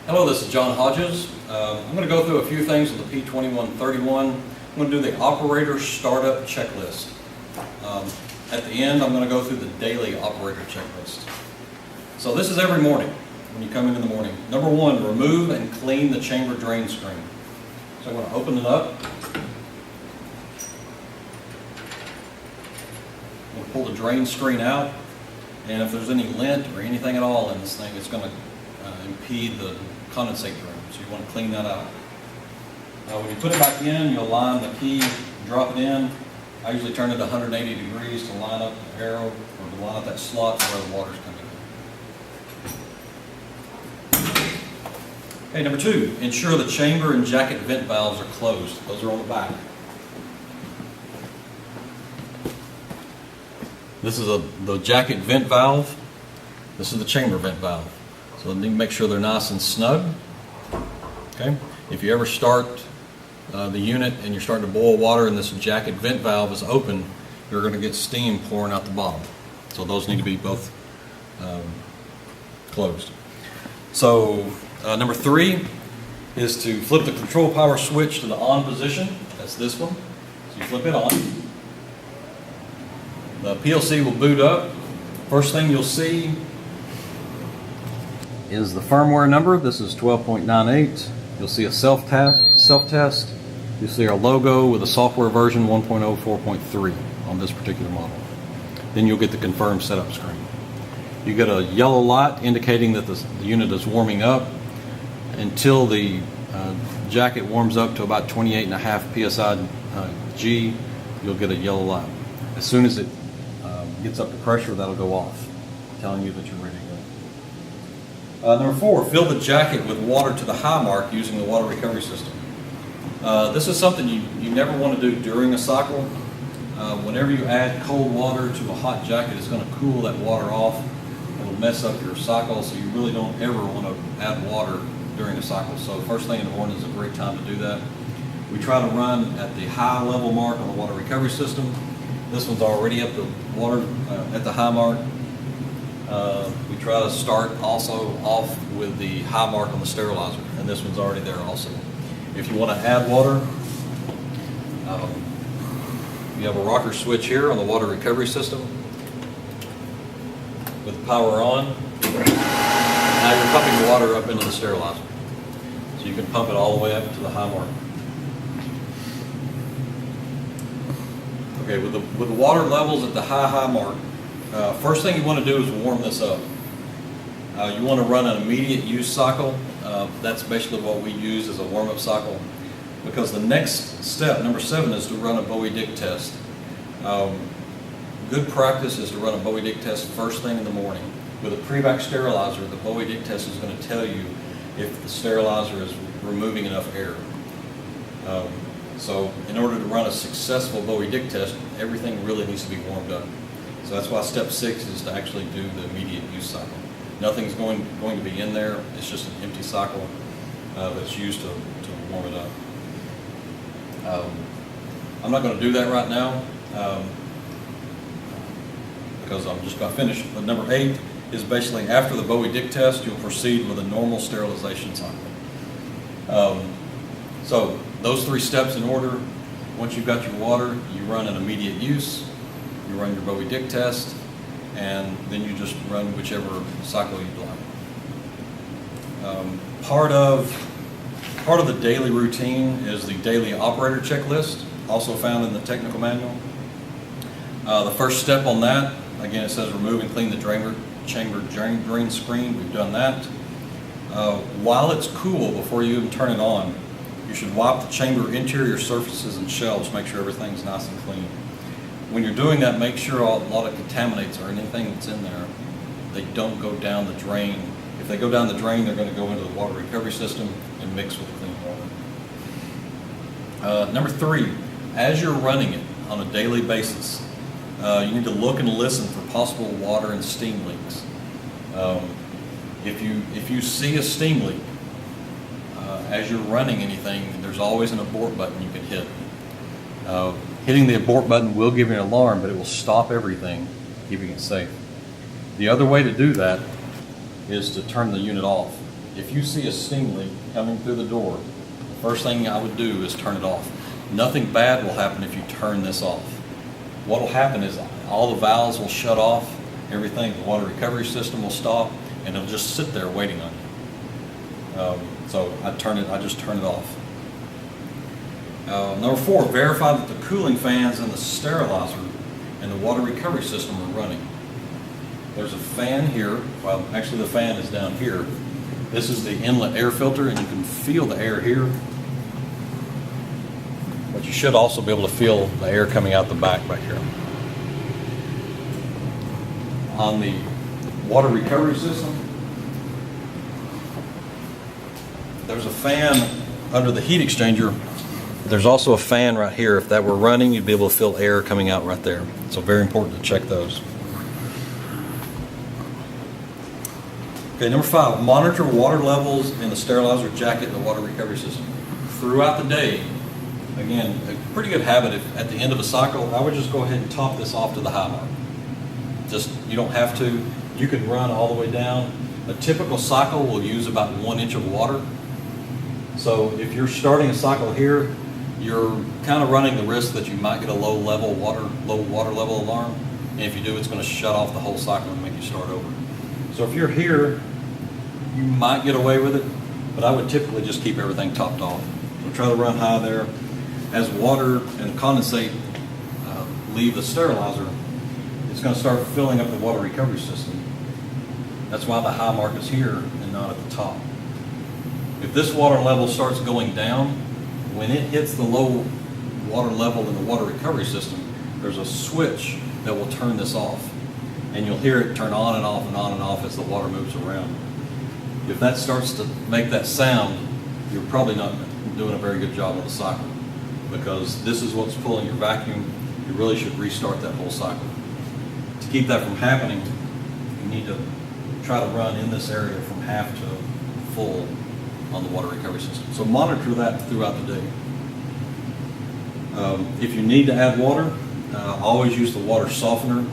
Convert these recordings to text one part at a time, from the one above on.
Hello, this is John Hodges. I'm going to go through a few things with the P2131. I'm going to do the operator startup checklist. At the end, I'm going to go through the daily operator checklist. So this is every morning when you come in the morning. Number one, remove and clean the chamber drain screen. So I'm going to open it up. We'll pull the drain screen out, and if there's any lint or anything at all in this thing, it's going to impede the condensate drain. So you want to clean that out. When you put it back in, you'll line the key, drop it in. I usually turn it to 180 degrees to line up the arrow or to line up that slot where the water's coming in. Okay, number two, ensure the chamber and jacket vent valves are closed. Those are on the back. This is the jacket vent valve. This is the chamber vent valve. So you need to make sure they're nice and snug. Okay. If you ever start the unit and you're starting to boil water and this jacket vent valve is open, you're going to get steam pouring out the bottom. So those need to be both closed. So number three is to flip the control power switch to the on position. That's this one. So you flip it on. The PLC will boot up. First thing you'll see is the firmware number. This is 12.98. You'll see a self-test. You'll see our logo with a software version 1.04.3 on this particular model. Then you'll get the confirmed setup screen. You get a yellow light indicating that the unit is warming up. Until the jacket warms up to about 28.5 psi G, you'll get a yellow light. As soon as it gets up to pressure, that'll go off, telling you that you're ready to go. Number four, fill the jacket with water to the high mark using the water recovery system. This is something you never want to do during a cycle. Whenever you add cold water to a hot jacket, it's going to cool that water off. It'll mess up your cycle, so you really don't ever want to add water during a cycle. So first thing in the morning is a great time to do that. We try to run at the high level mark on the water recovery system. This one's already up to water at the high mark. We try to start also off with the high mark on the sterilizer, and this one's already there also. If you want to add water, you have a rocker switch here on the water recovery system with the power on. Now you're pumping the water up into the sterilizer. So you can pump it all the way up to the high mark. Okay, with the water levels at the high mark, first thing you want to do is warm this up. You want to run an immediate use cycle. That's basically what we use as a warm-up cycle, because the next step, number 7, is to run a Bowie-Dick test. Good practice is to run a Bowie-Dick test first thing in the morning. With a pre-vac sterilizer, the Bowie-Dick test is going to tell you if the sterilizer is removing enough air. So in order to run a successful Bowie-Dick test, everything really needs to be warmed up. So that's why step 6 is to actually do the immediate use cycle. Nothing's going to be in there. It's just an empty cycle that's used to warm it up. I'm not going to do that right now because I'm just about finished. But number 8 is basically after the Bowie-Dick test, you'll proceed with a normal sterilization cycle. So those 3 steps in order. Once you've got your water, you run an immediate use, you run your Bowie-Dick test, and then you just run whichever cycle you'd like. Part of the daily routine is the daily operator checklist, also found in the technical manual. The first step on that, again, it says remove and clean the chamber drain screen. We've done that. While it's cool, before you even turn it on, you should wipe the chamber interior surfaces and shelves, make sure everything's nice and clean. When you're doing that, make sure a lot of contaminants or anything that's in there, they don't go down the drain. If they go down the drain, they're going to go into the water recovery system and mix with clean water. Number 3, as you're running it on a daily basis, you need to look and listen for possible water and steam leaks. If you see a steam leak, as you're running anything, there's always an abort button you can hit. Hitting the abort button will give you an alarm, but it will stop everything, keeping it safe. The other way to do that is to turn the unit off. if you see a steam leak coming through the door, the first thing I would do is turn it off. Nothing bad will happen if you turn this off. What will happen is all the valves will shut off, everything, the water recovery system will stop, and it'll just sit there waiting on you. So I just turn it off. Number 4, verify that the cooling fans and the sterilizer and the water recovery system are running. There's a fan here. Well, actually the fan is down here. This is the inlet air filter, and you can feel the air here. But you should also be able to feel the air coming out the back here. On the water recovery system, there's a fan under the heat exchanger. There's also a fan right here. If that were running, you'd be able to feel air coming out right there. So very important to check those. Okay, number 5, monitor water levels in the sterilizer jacket and the water recovery system. Throughout the day, again, a pretty good habit, if at the end of a cycle, I would just go ahead and top this off to the high mark. Just, you don't have to. You can run all the way down. A typical cycle will use about 1 inch of water. So if you're starting a cycle here, you're kind of running the risk that you might get a low water level alarm. And if you do, it's going to shut off the whole cycle and make you start over. So if you're here, you might get away with it, but I would typically just keep everything topped off. So try to run high there. As water and condensate leave the sterilizer, it's going to start filling up the water recovery system. That's why the high mark is here and not at the top. If this water level starts going down, when it hits the low water level in the water recovery system, there's a switch that will turn this off. And you'll hear it turn on and off and on and off as the water moves around. If that starts to make that sound, you're probably not doing a very good job on the cycle, because this is what's pulling your vacuum. You really should restart that whole cycle. To keep that from happening, you need to try to run in this area from half to full on the water recovery system. So monitor that throughout the day. If you need to add water, always use the water softener,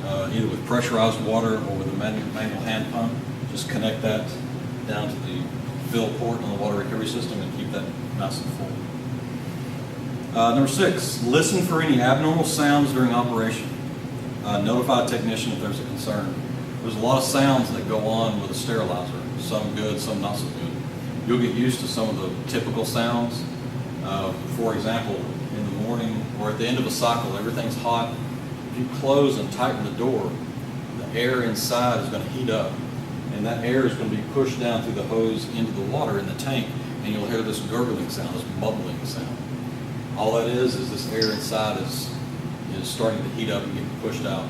either with pressurized water or with a manual hand pump. Just connect that down to the fill port on the water recovery system and keep that nice and full. Number 6, listen for any abnormal sounds during operation. Notify a technician if there's a concern. There's a lot of sounds that go on with a sterilizer, some good, some not so good. You'll get used to some of the typical sounds. For example, in the morning or at the end of a cycle, everything's hot. If you close and tighten the door, the air inside is going to heat up, and that air is going to be pushed down through the hose into the water in the tank, and you'll hear this gurgling sound, this bubbling sound. All that is this air inside is starting to heat up and get pushed out.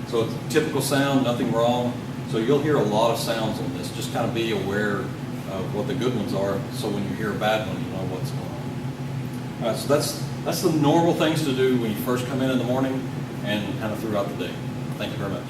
So it's a typical sound, nothing wrong. So you'll hear a lot of sounds on this. Just kind of be aware of what the good ones are, so when you hear a bad one, you know what's going on. All right, so that's the normal things to do when you first come in the morning and kind of throughout the day. Thank you very much.